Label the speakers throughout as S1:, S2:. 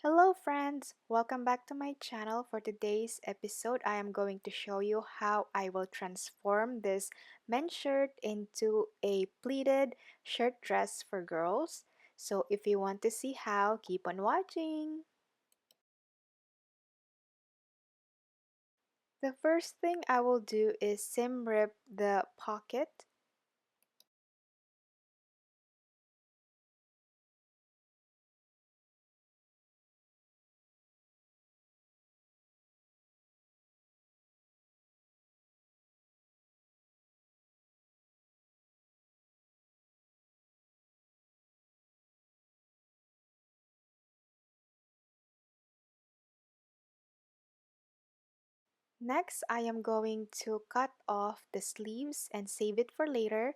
S1: Hello friends! Welcome back to my channel. For today's episode, I am going to show you how I will transform this men's shirt into a pleated shirt dress for girls. So if you want to see how, keep on watching! The first thing I will do is seam rip the pocket. Next, I am going to cut off the sleeves and save it for later.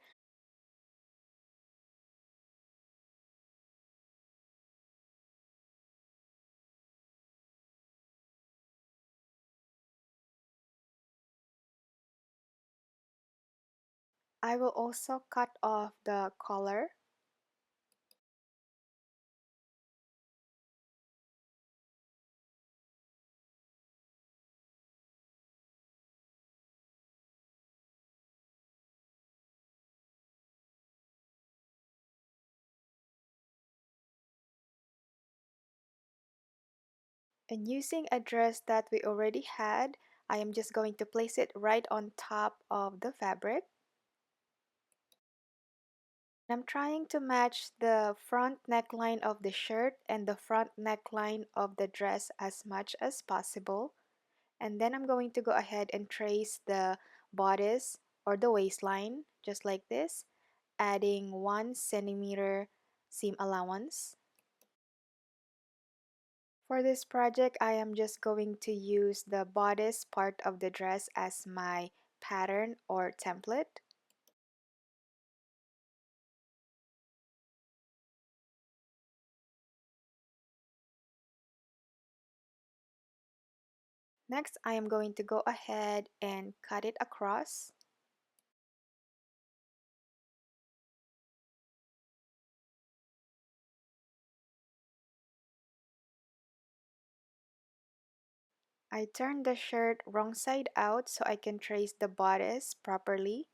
S1: I will also cut off the collar. And using a dress that we already had, I am just going to place it right on top of the fabric. I'm trying to match the front neckline of the shirt and the front neckline of the dress as much as possible. And then I'm going to go ahead and trace the bodice or the waistline just like this, adding 1 centimeter seam allowance. For this project, I am just going to use the bodice part of the dress as my pattern or template. Next, I am going to go ahead and cut it across. I turned the shirt wrong side out so I can trace the bodice properly.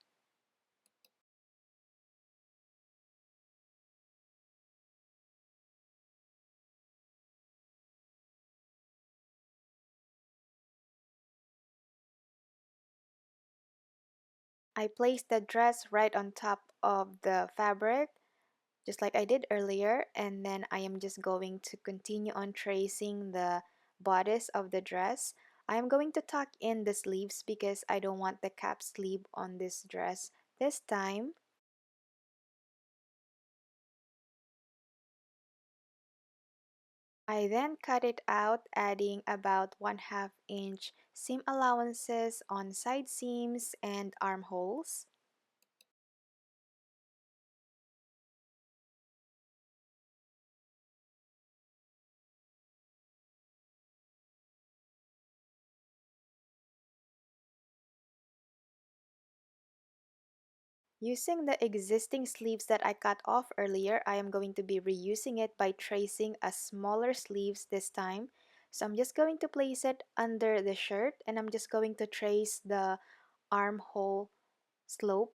S1: I placed the dress right on top of the fabric, just like I did earlier, and then I am just going to continue on tracing the bodice of the dress. I am going to tuck in the sleeves because I don't want the cap sleeve on this dress this time. I then cut it out, adding about 1/2 inch seam allowances on side seams and armholes. Using the existing sleeves that I cut off earlier, I am going to be reusing it by tracing a smaller sleeves this time. So I'm just going to place it under the shirt and I'm just going to trace the armhole slope.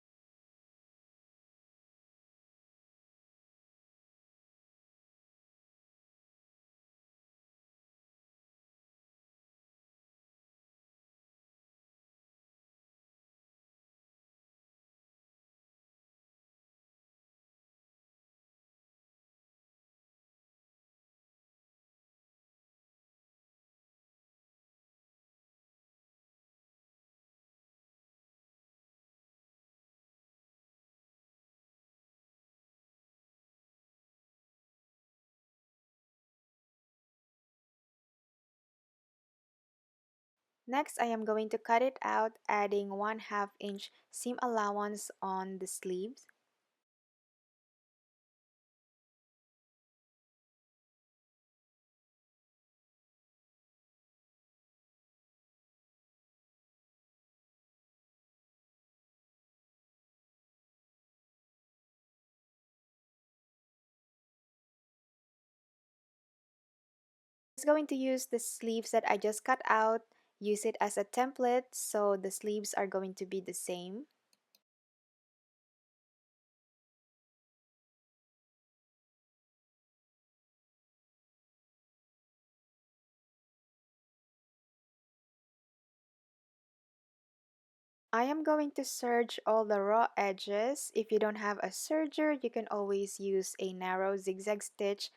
S1: Next, I am going to cut it out, adding 1/2 inch seam allowance on the sleeves. going to use the sleeves that I just cut out, use it as a template, so the sleeves are going to be the same. I am going to serge all the raw edges. If you don't have a serger, you can always use a narrow zigzag stitch.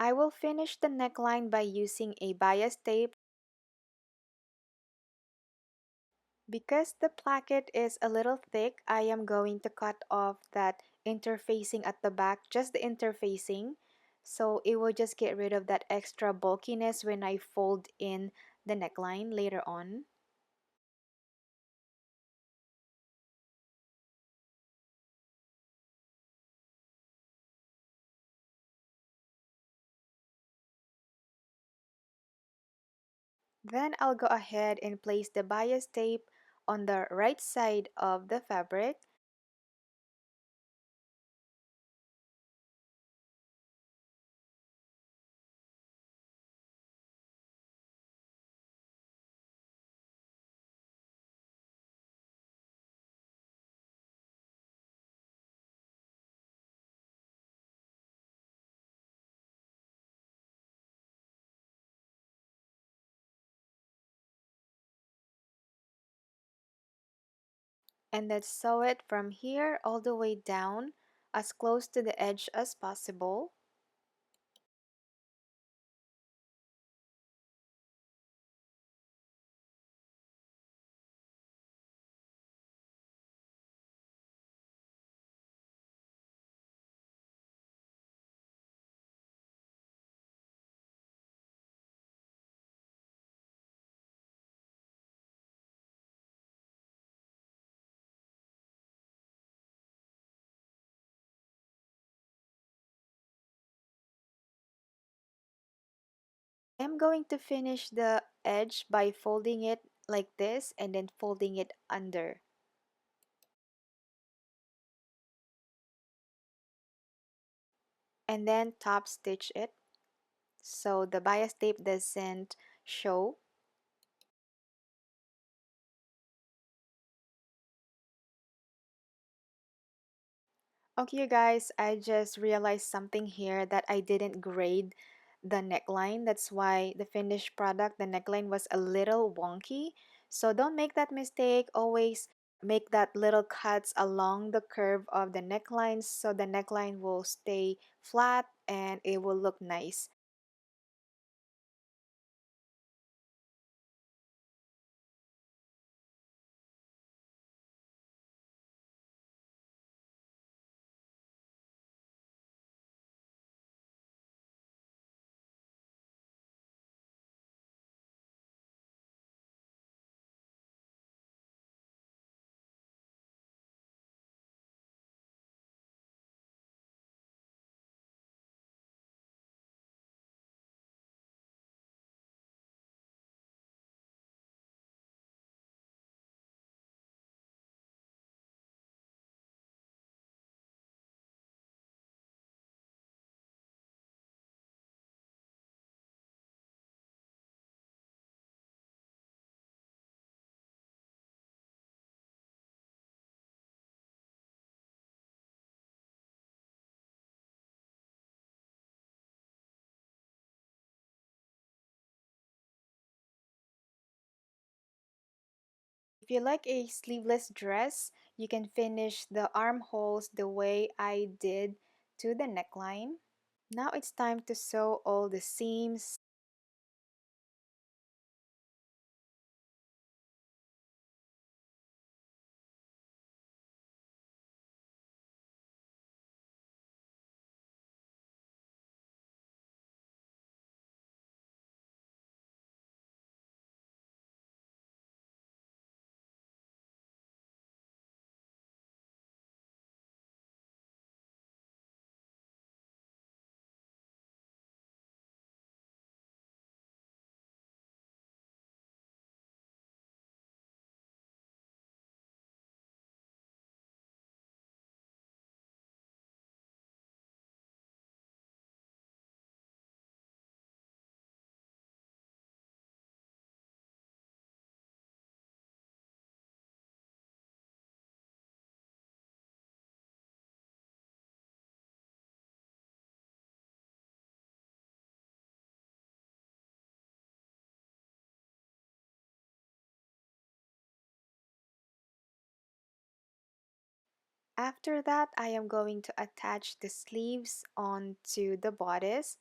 S1: I will finish the neckline by using a bias tape. Because the placket is a little thick, I am going to cut off that interfacing at the back, just the interfacing. So it will just get rid of that extra bulkiness when I fold in the neckline later on. Then I'll go ahead and place the bias tape on the right side of the fabric. And then sew it from here all the way down as close to the edge as possible. I'm going to finish the edge by folding it like this and then folding it under. And then top stitch it so the bias tape doesn't show. Okay, you guys, I just realized something here that I didn't grade the neckline. That's why the finished product, the neckline was a little wonky. So don't make that mistake. Always make that little cuts along the curve of the neckline so the neckline will stay flat and it will look nice. If you like a sleeveless dress, you can finish the armholes the way I did to the neckline. Now it's time to sew all the seams. After that, I am going to attach the sleeves onto the bodice.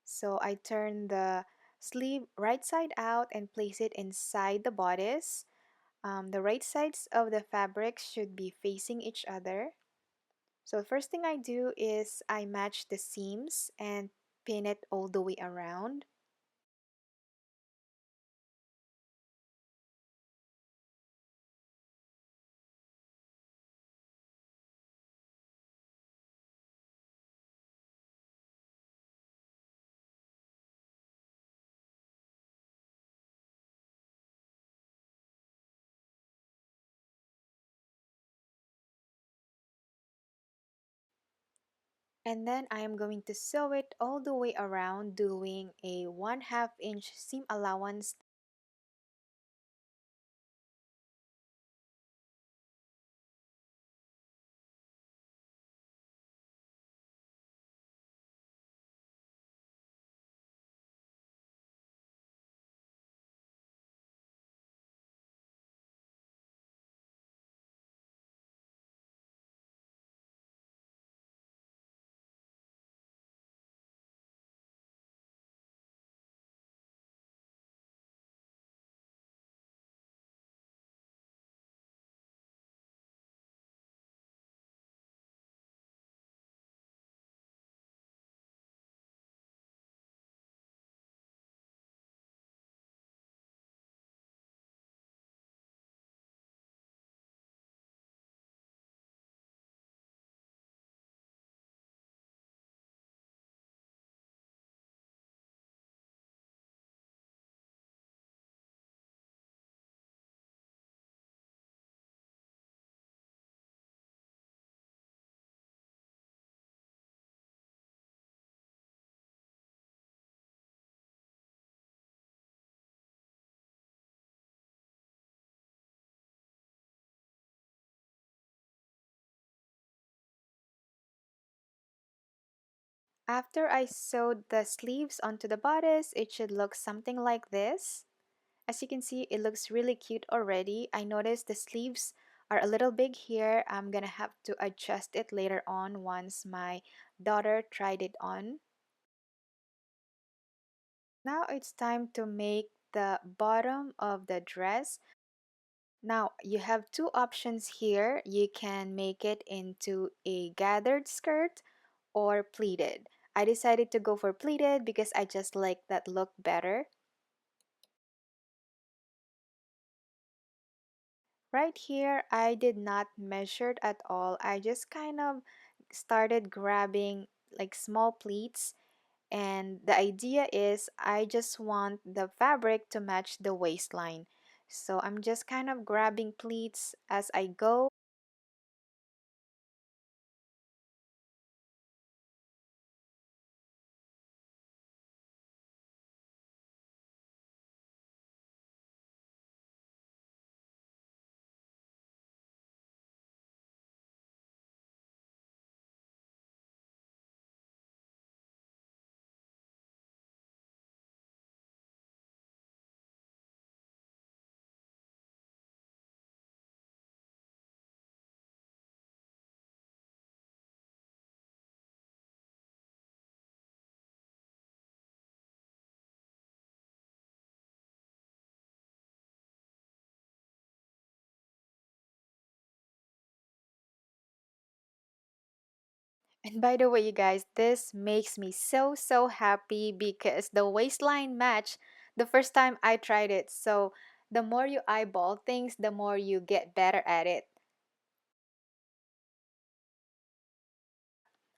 S1: So I turn the sleeve right side out and place it inside the bodice. The right sides of the fabric should be facing each other. So first thing I do is I match the seams and pin it all the way around. And then I am going to sew it all the way around, doing a 1/2 inch seam allowance. After I sewed the sleeves onto the bodice, it should look something like this. As you can see, it looks really cute already. I noticed the sleeves are a little big here. I'm gonna have to adjust it later on once my daughter tried it on. Now it's time to make the bottom of the dress. Now you have two options here. You can make it into a gathered skirt or pleated. I decided to go for pleated because I just like that look better. Right here, I did not measure at all. I just kind of started grabbing like small pleats, and the idea is I just want the fabric to match the waistline. So I'm just kind of grabbing pleats as I go. And by the way, you guys, this makes me so happy because the waistline match the first time I tried it. So the more you eyeball things, the more you get better at it.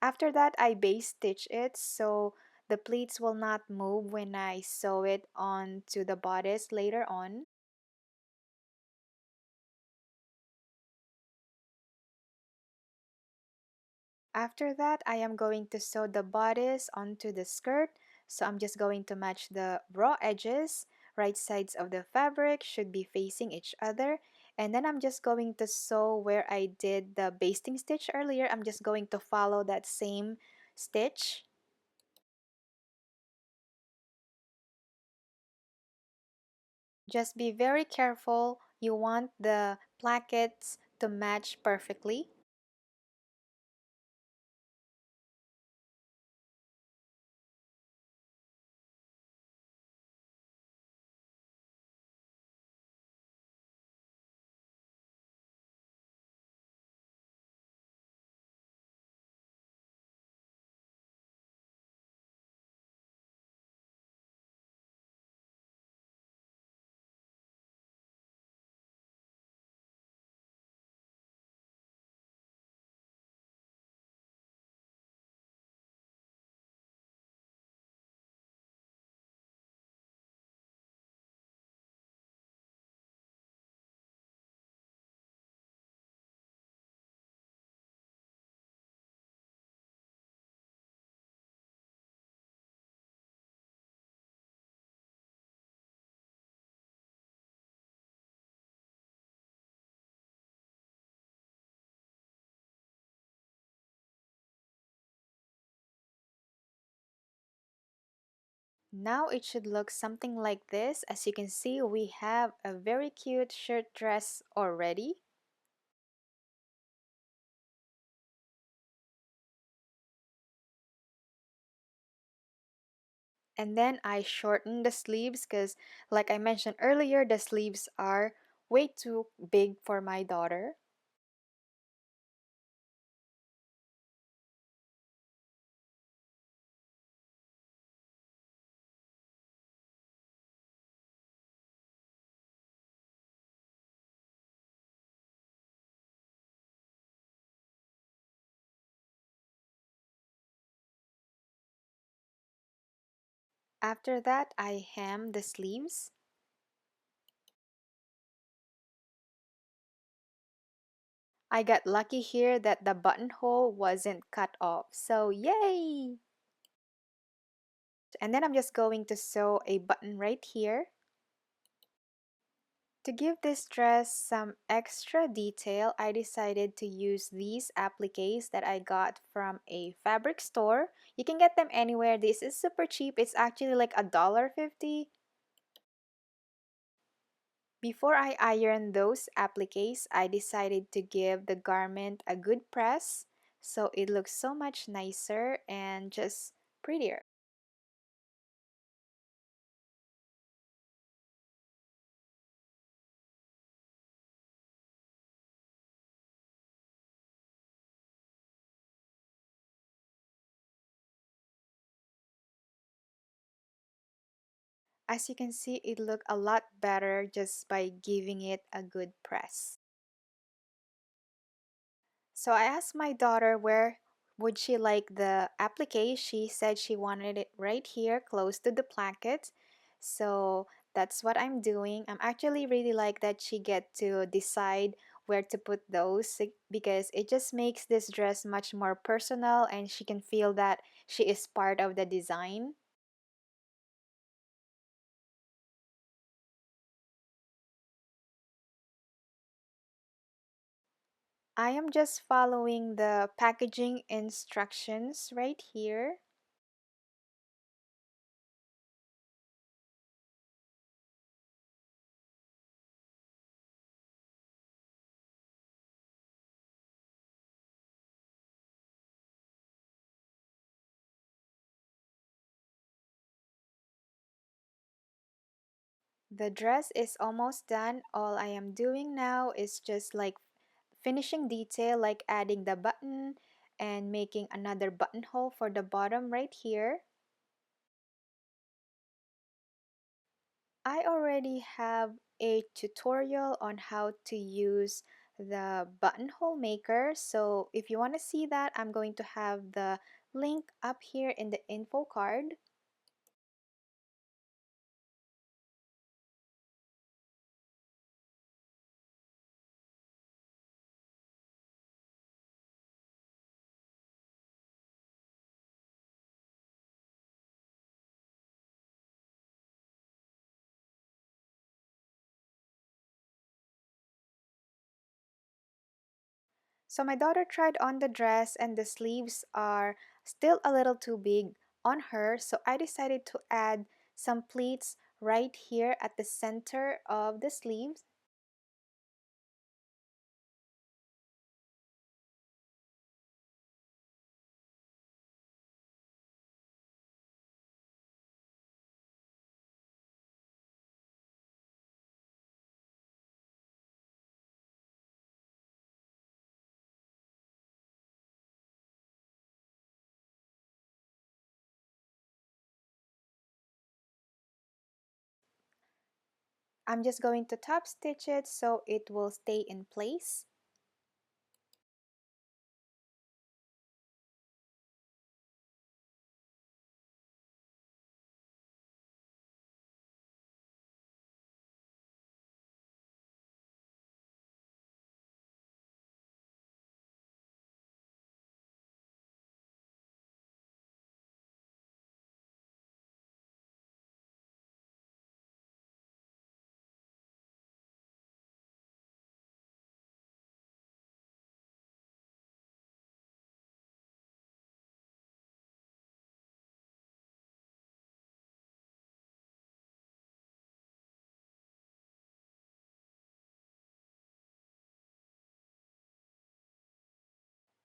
S1: After that, I base stitch it so the pleats will not move when I sew it onto the bodice later on. After that, I am going to sew the bodice onto the skirt. So I'm just going to match the raw edges. Right sides of the fabric should be facing each other. And then I'm just going to sew where I did the basting stitch earlier. I'm just going to follow that same stitch. Just be very careful. You want the plackets to match perfectly. Now it should look something like this. As you can see, we have a very cute shirt dress already. And then I shortened the sleeves because, like I mentioned earlier, the sleeves are way too big for my daughter. After that, I hem the sleeves. I got lucky here that the buttonhole wasn't cut off, so yay! And then I'm just going to sew a button right here. To give this dress some extra detail, I decided to use these appliques that I got from a fabric store. You can get them anywhere. This is super cheap. It's actually like $1.50. Before I iron those appliques, I decided to give the garment a good press so it looks so much nicer and just prettier. As you can see, it looked a lot better just by giving it a good press. So I asked my daughter where would she like the applique. She said she wanted it right here close to the placket. So that's what I'm doing. I'm actually really like that she get to decide where to put those because it just makes this dress much more personal and she can feel that she is part of the design. I am just following the packaging instructions right here. The dress is almost done. All I am doing now is just like finishing detail, like adding the button and making another buttonhole for the bottom right here. I already have a tutorial on how to use the buttonhole maker. So if you want to see that, I'm going to have the link up here in the info card. So my daughter tried on the dress and the sleeves are still a little too big on her, so I decided to add some pleats right here at the center of the sleeves. I'm just going to top stitch it so it will stay in place.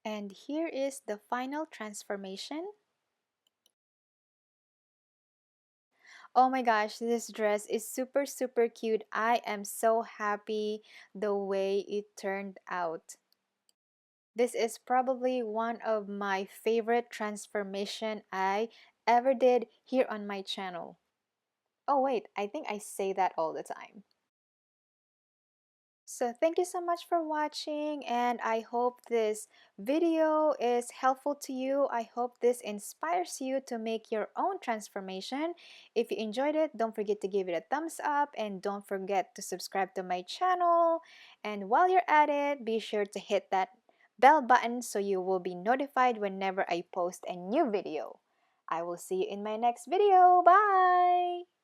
S1: And here is the final transformation. Oh my gosh, this dress is super super cute. I am so happy the way it turned out. This is probably one of my favorite transformation I ever did here on my channel. Oh wait, I think I say that all the time. So thank you so much for watching, and I hope this video is helpful to you. I hope this inspires you to make your own transformation. If you enjoyed it, don't forget to give it a thumbs up and don't forget to subscribe to my channel. And while you're at it, be sure to hit that bell button so you will be notified whenever I post a new video. I will see you in my next video. Bye!